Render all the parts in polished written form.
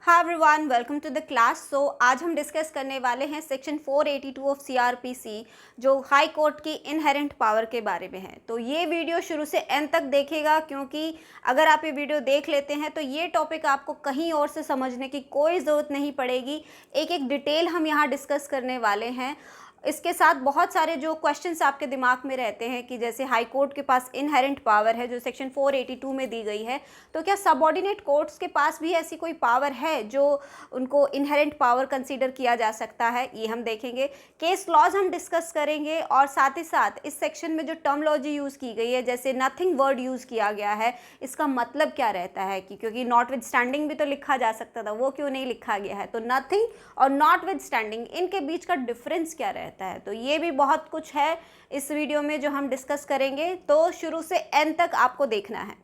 Hi everyone, welcome to the class. So आज हम discuss करने वाले हैं सेक्शन 482 ऑफ सीआरपीसी जो हाई कोर्ट की इनहेरेंट पावर के बारे में है। तो ये वीडियो शुरू से एंड तक देखेगा, क्योंकि अगर आप ये वीडियो देख लेते हैं तो ये टॉपिक आपको कहीं और से समझने की कोई ज़रूरत नहीं पड़ेगी। एक एक डिटेल हम यहाँ डिस्कस करने वाले हैं। इसके साथ बहुत सारे जो क्वेश्चंस आपके दिमाग में रहते हैं कि जैसे हाई कोर्ट के पास इनहेरेंट पावर है जो सेक्शन 482 में दी गई है, तो क्या सबऑर्डिनेट कोर्ट्स के पास भी ऐसी कोई पावर है जो उनको इनहेरेंट पावर कंसीडर किया जा सकता है, ये हम देखेंगे। केस लॉज हम डिस्कस करेंगे और साथ ही साथ इस सेक्शन में जो टर्मोलॉजी यूज़ की गई है, जैसे नथिंग वर्ड यूज़ किया गया है, इसका मतलब क्या रहता है कि क्योंकि नॉट विद स्टैंडिंग भी तो लिखा जा सकता था, वो क्यों नहीं लिखा गया है। तो नथिंग और नॉट विद स्टैंडिंग, इनके बीच का डिफरेंस क्या रहता है। तो ये भी बहुत कुछ है इस वीडियो में जो हम डिस्कस करेंगे, तो शुरू से एंड तक आपको देखना है।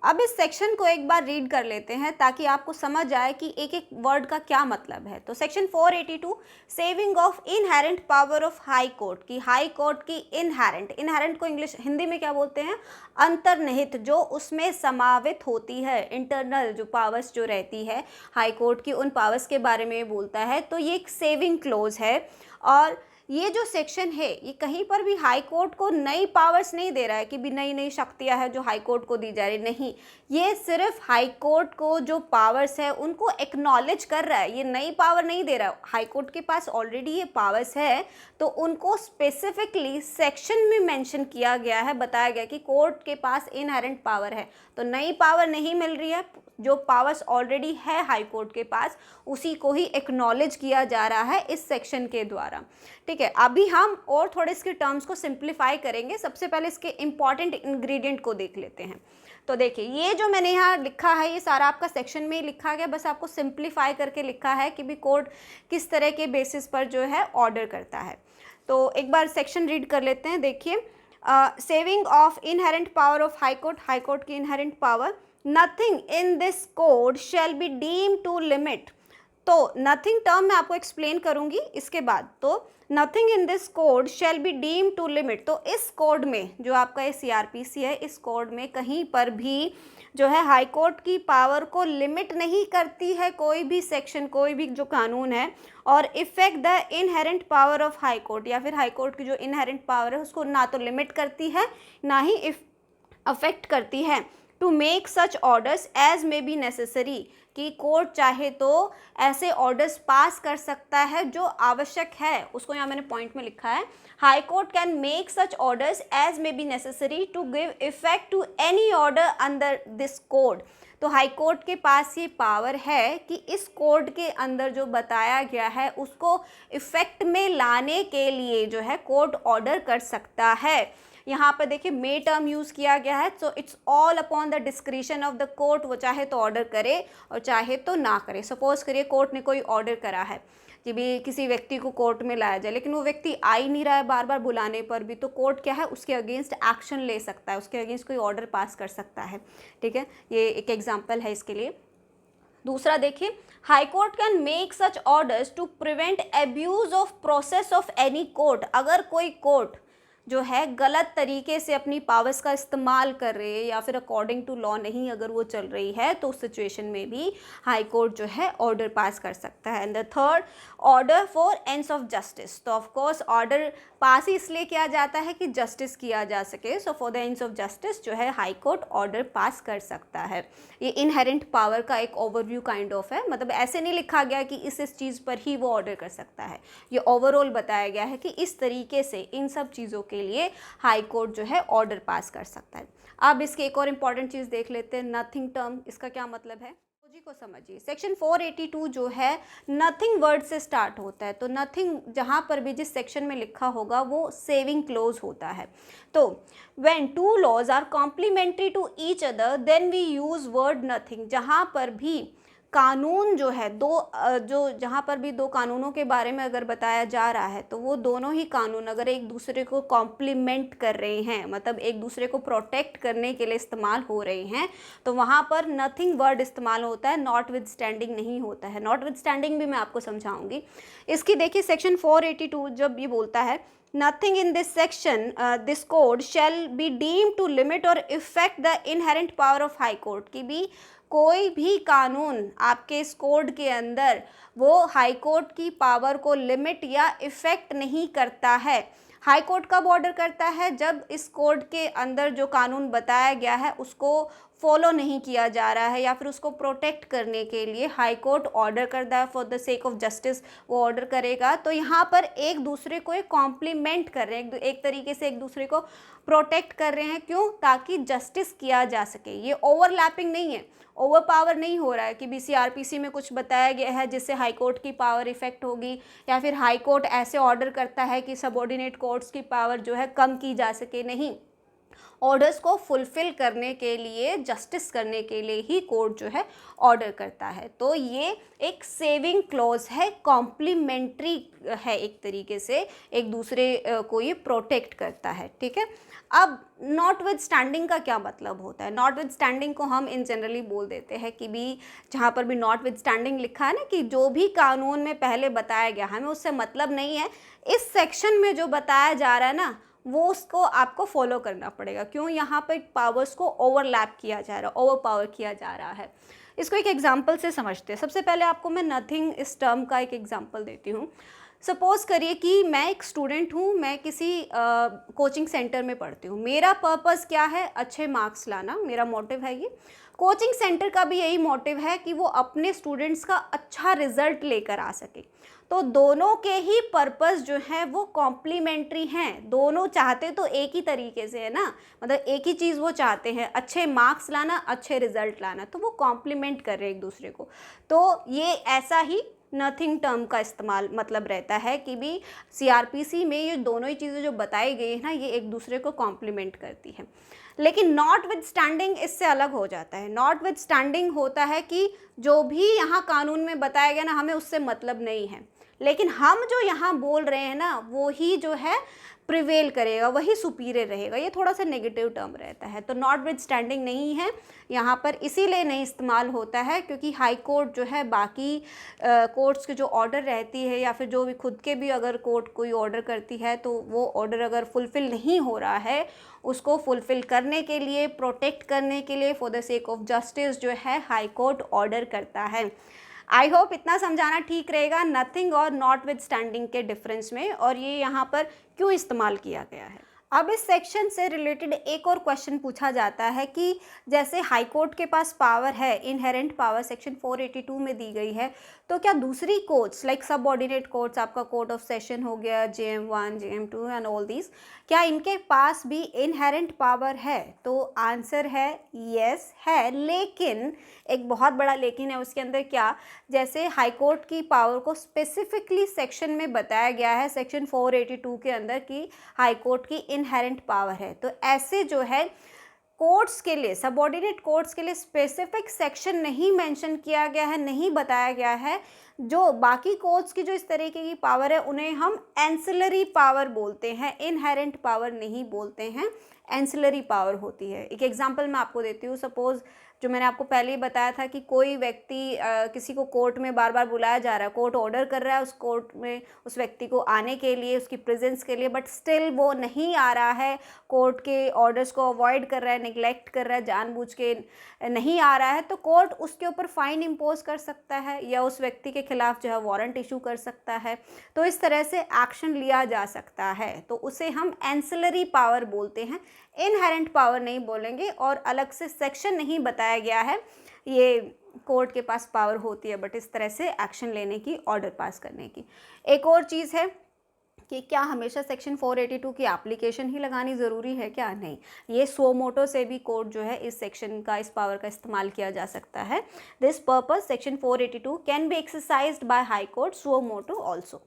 अब इस सेक्शन को एक बार रीड कर लेते हैं ताकि आपको समझ आए कि एक एक वर्ड का क्या मतलब है। तो section 482 saving of inherent power of high court की, हाई कोर्ट की इनहेरेंट को इंग्लिश हिंदी में क्या बोलते हैं, अंतर्निहित, जो उसमें समावित होती है, इंटरनल जो पावर्स जो रहती है हाई कोर्ट की, उन पावर्स के बारे में बोलता है। तो ये एक सेविंग क्लोज है और ये जो सेक्शन है ये कहीं पर भी हाई कोर्ट को नई पावर्स नहीं दे रहा है कि भी नई नई शक्तियां हैं जो हाई कोर्ट को दी जा रही, नहीं। ये सिर्फ हाई कोर्ट को जो पावर्स है उनको एक्नॉलेज कर रहा है, ये नई पावर नहीं दे रहा है। हाई कोर्ट के पास ऑलरेडी ये पावर्स है, तो उनको स्पेसिफिकली सेक्शन में मेंशन किया गया है, बताया गया कि कोर्ट के पास इनहेरेंट पावर है। तो नई पावर नहीं मिल रही है, जो पावर्स ऑलरेडी है हाई कोर्ट के पास उसी को ही एक्नॉलेज किया जा रहा है इस सेक्शन के द्वारा। ठीक है, अभी हम और थोड़े इसके टर्म्स को सिंप्लीफाई करेंगे। सबसे पहले इसके इंपॉर्टेंट इंग्रेडिएंट को देख लेते हैं। तो देखिए, ये जो मैंने यहाँ लिखा है ये सारा आपका सेक्शन में ही लिखा गया, बस आपको सिंप्लीफाई करके लिखा है कि भी कोर्ट किस तरह के बेसिस पर जो है ऑर्डर करता है। तो एक बार सेक्शन रीड कर लेते हैं। देखिए, saving of inherent power of high court की inherent power, nothing in this code shall be deem to limit. तो नथिंग टर्म मैं आपको एक्सप्लेन करूंगी इसके बाद। तो nothing in this code shall be deem to limit, तो इस कोड में जो आपका ये सीआरपीसी है, इस कोड में कहीं पर भी जो है हाई कोर्ट की पावर को लिमिट नहीं करती है कोई भी सेक्शन, कोई भी जो कानून है, और effect the inherent power of high court, या फिर हाई कोर्ट की जो इनहेरेंट पावर है उसको ना तो लिमिट करती है ना ही अफेक्ट करती है। To make such orders as may be necessary, कि कोर्ट चाहे तो ऐसे ऑर्डर्स पास कर सकता है जो आवश्यक है, उसको यहाँ मैंने पॉइंट में लिखा है। High court can make such orders as may be necessary to give effect to any order under this code. तो हाई कोर्ट के पास ये पावर है कि इस कोड के अंदर जो बताया गया है उसको इफेक्ट में लाने के लिए जो है कोर्ट ऑर्डर कर सकता है। यहाँ पर देखिए मे टर्म यूज़ किया गया है, so it's all upon the discretion of the court, वो चाहे तो ऑर्डर करे और चाहे तो ना करे। सपोज करिए कोर्ट ने कोई ऑर्डर करा है कि भी किसी व्यक्ति को कोर्ट में लाया जाए, लेकिन वो व्यक्ति आ ही नहीं रहा है बार बार बुलाने पर भी, तो कोर्ट क्या है, उसके अगेंस्ट एक्शन ले सकता है, उसके अगेंस्ट कोई ऑर्डर पास कर सकता है। ठीक है, ये एक एग्जाम्पल है इसके लिए। दूसरा देखिए, high court can make such orders to prevent abuse of process of any court. अगर कोई कोर्ट जो है गलत तरीके से अपनी पावर्स का इस्तेमाल कर रहे हैं या फिर अकॉर्डिंग टू लॉ नहीं अगर वो चल रही है, तो उस सिचुएशन में भी हाई कोर्ट जो है ऑर्डर पास कर सकता है। And the third, order for ends of justice. तो ऑफ कोर्स ऑर्डर पास ही इसलिए किया जाता है कि जस्टिस किया जा सके, so for the ends of justice जो है हाई कोर्ट ऑर्डर पास कर सकता है। ये इनहेरेंट पावर का एक ओवरव्यू काइंड ऑफ है, मतलब ऐसे नहीं लिखा गया कि इस चीज़ पर ही वो ऑर्डर कर सकता है, ये ओवरऑल बताया गया है कि इस तरीके से इन सब चीज़ों के लिए हाई कोर्ट जो है ऑर्डर पास कर सकता है। अब इसके एक और इम्पॉर्टेंट चीज़ देख लेते हैं, नथिंग टर्म, इसका क्या मतलब है जी को समझिए। सेक्शन 482 जो है नथिंग वर्ड से स्टार्ट होता है, तो नथिंग जहाँ पर भी जिस सेक्शन में लिखा होगा वो सेविंग क्लोज होता है। तो when two laws are complementary to each other then we use word nothing. जहाँ पर भी कानून जो है जहाँ पर भी दो कानूनों के बारे में अगर बताया जा रहा है, तो वो दोनों ही कानून अगर एक दूसरे को कॉम्प्लीमेंट कर रहे हैं, मतलब एक दूसरे को प्रोटेक्ट करने के लिए इस्तेमाल हो रहे हैं, तो वहाँ पर नथिंग वर्ड इस्तेमाल होता है, नॉट विद स्टैंडिंग नहीं होता है। नॉट विद स्टैंडिंग भी मैं आपको समझाऊंगी। इसकी देखिए, सेक्शन 482 जब ये बोलता है nothing in this section this code shall be deemed to limit or affect the inherent power of high court, कि भी कोई भी कानून आपके इस कोड के अंदर वो हाई कोर्ट की पावर को लिमिट या इफ़ेक्ट नहीं करता है। हाई कोर्ट कब ऑर्डर करता है? जब इस कोड के अंदर जो कानून बताया गया है उसको फॉलो नहीं किया जा रहा है या फिर उसको प्रोटेक्ट करने के लिए हाई कोर्ट ऑर्डर करता है, for the sake of justice वो ऑर्डर करेगा। तो यहाँ पर एक दूसरे को एक कॉम्प्लीमेंट कर रहे हैं, एक तरीके से एक दूसरे को प्रोटेक्ट कर रहे हैं। क्यों? ताकि जस्टिस किया जा सके। ये ओवरलैपिंग नहीं है, ओवर पावर नहीं हो रहा है कि बीसीआरपीसी में कुछ बताया गया है जिससे हाई कोर्ट की पावर इफेक्ट होगी, या फिर हाई कोर्ट ऐसे ऑर्डर करता है कि सबऑर्डिनेट कोर्ट्स की पावर जो है कम की जा सके। नहीं, ऑर्डर्स को फुलफिल करने के लिए, जस्टिस करने के लिए ही कोर्ट जो है ऑर्डर करता है। तो ये एक सेविंग क्लॉज है, कॉम्प्लीमेंट्री है, एक तरीके से एक दूसरे को ये प्रोटेक्ट करता है। ठीक है। अब नॉटविथस्टैंडिंग का क्या मतलब होता है? नॉटविथस्टैंडिंग को हम इन जनरली बोल देते हैं कि भी जहाँ पर भी नॉटविथस्टैंडिंग लिखा है ना, कि जो भी कानून में पहले बताया गया हमें उससे मतलब नहीं है, इस सेक्शन में जो बताया जा रहा है ना वो उसको आपको फॉलो करना पड़ेगा। क्यों? यहाँ पर पावर्स को ओवरलैप किया जा रहा है, ओवर पावर किया जा रहा है। इसको एक एग्जांपल से समझते हैं। सबसे पहले आपको मैं नथिंग इस टर्म का एक एग्जांपल देती हूँ। सपोज़ करिए कि मैं एक स्टूडेंट हूँ, मैं किसी कोचिंग सेंटर में पढ़ती हूँ। मेरा पर्पस क्या है? अच्छे मार्क्स लाना, मेरा मोटिव है ये। कोचिंग सेंटर का भी यही मोटिव है कि वो अपने स्टूडेंट्स का अच्छा रिजल्ट लेकर आ सके। तो दोनों के ही पर्पस जो है वो कॉम्प्लीमेंट्री हैं। दोनों चाहते तो एक ही तरीके से है ना, मतलब एक ही चीज़ वो चाहते हैं, अच्छे मार्क्स लाना, अच्छे रिजल्ट लाना। तो वो कॉम्प्लीमेंट कर रहे हैं एक दूसरे को। तो ये ऐसा ही नथिंग टर्म का इस्तेमाल मतलब रहता है कि भी सीआरपीसी में ये दोनों ही चीज़ें जो बताई गई है ना, ये एक दूसरे को कॉम्प्लीमेंट करती है। लेकिन नॉटविथस्टैंडिंग इससे अलग हो जाता है। नॉटविथस्टैंडिंग होता है कि जो भी यहाँ कानून में बताया गया ना, हमें उससे मतलब नहीं है, लेकिन हम जो यहाँ बोल रहे हैं ना वो ही जो है प्रिवेल करेगा, वही सुपीरियर रहेगा। ये थोड़ा सा नेगेटिव टर्म रहता है। तो नॉटविथस्टैंडिंग नहीं है यहाँ पर, इसीलिए नहीं इस्तेमाल होता है क्योंकि हाई कोर्ट जो है बाकी कोर्ट्स के जो ऑर्डर रहती है या फिर जो भी खुद के भी अगर कोर्ट कोई ऑर्डर करती है तो वो ऑर्डर अगर फुलफ़िल नहीं हो रहा है, उसको फुलफ़िल करने के लिए, प्रोटेक्ट करने के लिए, for the sake of justice जो है हाई कोर्ट ऑर्डर करता है। आई होप इतना समझाना ठीक रहेगा नथिंग और नॉटविथस्टैंडिंग के डिफरेंस में, और ये यहाँ पर क्यों इस्तेमाल किया गया है। अब इस सेक्शन से रिलेटेड एक और क्वेश्चन पूछा जाता है कि जैसे हाई कोर्ट के पास पावर है, इनहेरेंट पावर सेक्शन 482 में दी गई है, तो क्या दूसरी कोर्ट्स लाइक सबऑर्डिनेट कोर्ट्स, आपका कोर्ट ऑफ सेशन हो गया, JM1, JM2 and all these, क्या इनके पास भी इनहेरेंट पावर है? तो आंसर है यस है, लेकिन एक बहुत बड़ा लेकिन है उसके अंदर। क्या? जैसे हाई कोर्ट की पावर को स्पेसिफिकली सेक्शन में बताया गया है, सेक्शन 482 के अंदर की हाई कोर्ट की इनहेरेंट पावर है। तो ऐसे जो है कोर्ट्स के लिए, सबऑर्डिनेट कोर्ट्स के लिए स्पेसिफिक सेक्शन नहीं मेंशन किया गया है, नहीं बताया गया है। जो बाकी कोर्ट्स की जो इस तरीके की पावर है उन्हें हम एंसिलरी पावर बोलते हैं, इनहेरेंट पावर नहीं बोलते हैं, एंसिलरी पावर होती है। एक एग्जांपल मैं आपको देती हूँ। सपोज़ जो मैंने आपको पहले ही बताया था कि कोई व्यक्ति किसी को कोर्ट में बार बार बुलाया जा रहा है, कोर्ट ऑर्डर कर रहा है उस कोर्ट में उस व्यक्ति को आने के लिए, उसकी प्रेजेंस के लिए, बट स्टिल वो नहीं आ रहा है, कोर्ट के ऑर्डर्स को अवॉइड कर रहा है, निगलेक्ट कर रहा है, जानबूझ के नहीं आ रहा है, तो कोर्ट उसके ऊपर फाइन इम्पोज कर सकता है या उस व्यक्ति के खिलाफ जो है वारंट इशू कर सकता है। तो इस तरह से एक्शन लिया जा सकता है, तो उसे हम एंसिलरी पावर बोलते हैं, इनहेरेंट पावर नहीं बोलेंगे। और अलग से सेक्शन नहीं बताया गया है ये कोर्ट के पास पावर होती है, बट इस तरह से एक्शन लेने की, ऑर्डर पास करने की। एक और चीज़ है कि क्या हमेशा सेक्शन 482 की एप्लीकेशन ही लगानी ज़रूरी है? क्या? नहीं, ये सो मोटो से भी कोर्ट जो है इस सेक्शन का, इस पावर का इस्तेमाल किया जा सकता है। This purpose section 482 can be exercised by high court suo motu also.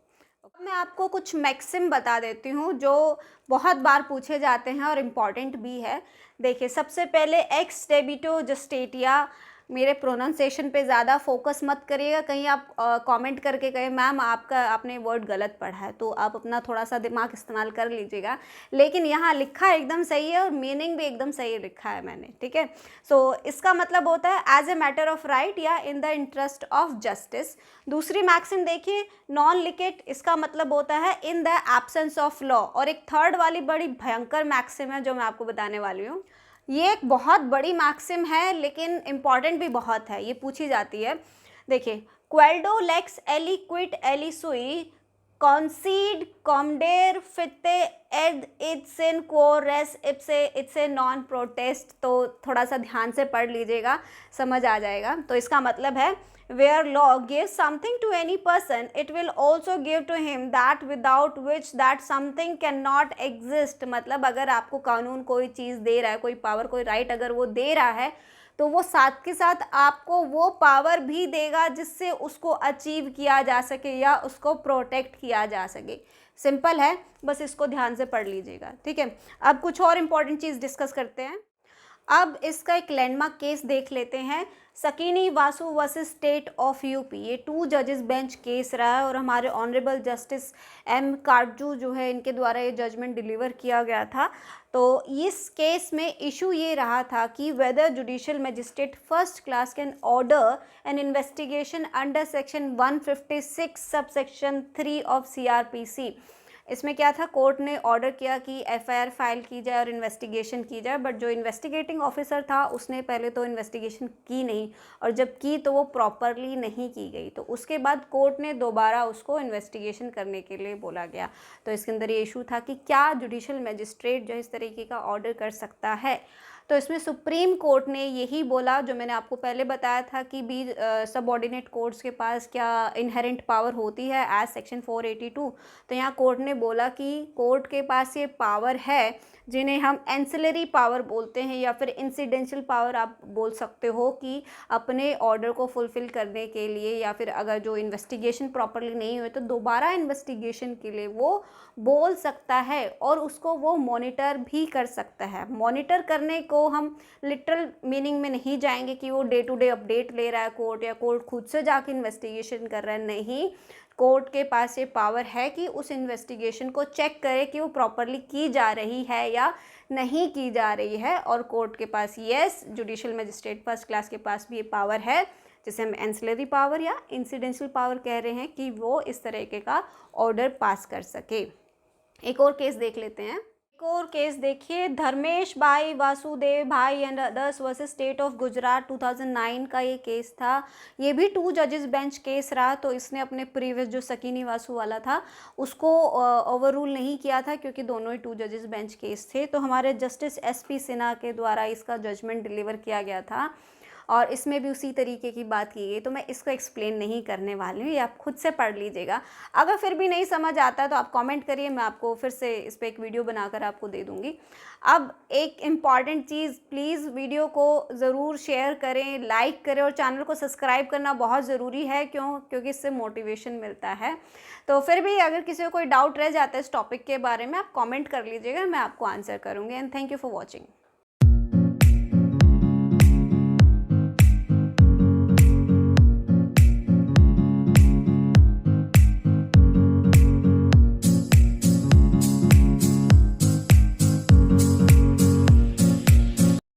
मैं आपको कुछ मैक्सिम बता देती हूँ जो बहुत बार पूछे जाते हैं और इम्पॉर्टेंट भी है। देखिए, सबसे पहले एक्स डेबिटो जस्टेटिया, मेरे प्रोनाउंसिएशन पे ज़्यादा फोकस मत करिएगा, कहीं आप कमेंट करके कहें मैम आपने वर्ड गलत पढ़ा है, तो आप अपना थोड़ा सा दिमाग इस्तेमाल कर लीजिएगा। लेकिन यहाँ लिखा एकदम सही है और मीनिंग भी एकदम सही लिखा है मैंने, ठीक है। सो इसका मतलब होता है as a matter of right या in the interest of justice. दूसरी मैक्सिम देखिए, नॉन लिकेट, इसका मतलब होता है in the absence of law. और एक थर्ड वाली बड़ी भयंकर मैक्सिम है जो मैं आपको बताने वाली हूँ, ये एक बहुत बड़ी मैक्सिम है लेकिन इम्पॉर्टेंट भी बहुत है, ये पूछी जाती है। देखिए, क्वेल्डो लेक्स एली क्विट एली सुई कॉन्सीड कॉमडेर फिते एड इट्सन क्वो रेस इप्से इट्से नॉन प्रोटेस्ट। तो थोड़ा सा ध्यान से पढ़ लीजिएगा, समझ आ जाएगा। तो इसका मतलब है where law gives something to any person, it will also give to him that without which that something cannot exist। मतलब अगर आपको कानून कोई चीज़ दे रहा है, कोई पावर, कोई राइट अगर वो दे रहा है, तो वो साथ के साथ आपको वो पावर भी देगा जिससे उसको अचीव किया जा सके या उसको प्रोटेक्ट किया जा सके। सिंपल है, बस इसको ध्यान से पढ़ लीजिएगा, ठीक है। अब कुछ और इम्पॉर्टेंट चीज़ डिस्कस करते हैं। अब इसका एक लैंडमार्क केस देख लेते हैं, Sakiri Vasu versus state of UP. ये 2 जजेस बेंच केस रहा है और हमारे ऑनरेबल जस्टिस एम काटजू जो है, इनके द्वारा ये जजमेंट डिलीवर किया गया था। तो इस केस में इशू ये रहा था कि whether judicial magistrate first class can order an investigation under section 156 sub section 3 of CRPC। इसमें क्या था, कोर्ट ने ऑर्डर किया कि FIR फाइल की जाए और इन्वेस्टिगेशन की जाए, बट जो इन्वेस्टिगेटिंग ऑफिसर था उसने पहले तो इन्वेस्टिगेशन की नहीं, और जब की तो वो प्रॉपरली नहीं की गई। तो उसके बाद कोर्ट ने दोबारा उसको इन्वेस्टिगेशन करने के लिए बोला गया। तो इसके अंदर ये इशू था कि क्या जुडिशियल मजिस्ट्रेट जो इस तरीके का ऑर्डर कर सकता है। तो इसमें सुप्रीम कोर्ट ने यही बोला, जो मैंने आपको पहले बताया था कि सबऑर्डिनेट कोर्ट्स के पास क्या इनहेरेंट पावर होती है एज सेक्शन 482। तो यहाँ कोर्ट ने बोला कि कोर्ट के पास ये पावर है, जिन्हें हम एंसिलरी पावर बोलते हैं या फिर इंसिडेंशियल पावर आप बोल सकते हो, कि अपने ऑर्डर को फुलफ़िल करने के लिए या फिर अगर जो इन्वेस्टिगेशन प्रॉपरली नहीं हुई तो दोबारा इन्वेस्टिगेशन के लिए वो बोल सकता है और उसको वो मॉनिटर भी कर सकता है। मॉनिटर करने को हम लिटरल मीनिंग में नहीं जाएंगे कि वो डे टू डे अपडेट ले रहा है कोर्ट, या कोर्ट खुद से जाके इन्वेस्टिगेशन कर रहा है, नहीं। कोर्ट के पास ये पावर है कि उस इन्वेस्टिगेशन को चेक करे कि वो प्रॉपरली की जा रही है या नहीं की जा रही है। और कोर्ट के पास, yes, judicial magistrate first class के पास भी ये पावर है, जिसे हम एंसिलरी पावर या इंसिडेंशियल पावर कह रहे हैं, कि वो इस तरीके का ऑर्डर पास कर सके। एक और केस देख लेते हैं। एक और केस देखिए, धर्मेश भाई वासुदेव भाई and others versus state of Gujarat 2009 का ये केस था। ये भी 2 जजेस बेंच केस रहा। तो इसने अपने प्रीवियस जो सकीनी वासु वाला था उसको ओवररूल नहीं किया था, क्योंकि दोनों ही 2 जजेस बेंच केस थे। तो हमारे जस्टिस SP सिन्हा के द्वारा इसका जजमेंट डिलीवर किया गया था और इसमें भी उसी तरीके की बात की गई। तो मैं इसको एक्सप्लेन नहीं करने वाली हूँ, ये आप खुद से पढ़ लीजिएगा। अगर फिर भी नहीं समझ आता तो आप कमेंट करिए, मैं आपको फिर से इस पर एक वीडियो बनाकर आपको दे दूँगी। अब एक इम्पॉर्टेंट चीज़, प्लीज़ वीडियो को ज़रूर शेयर करें, लाइक करें और चैनल को सब्सक्राइब करना बहुत ज़रूरी है। क्योंकि इससे मोटिवेशन मिलता है। तो फिर भी अगर किसी को कोई डाउट रह जाता है इस टॉपिक के बारे में, आप कमेंट कर लीजिएगा, मैं आपको आंसर करूँगी। And thank you for watching.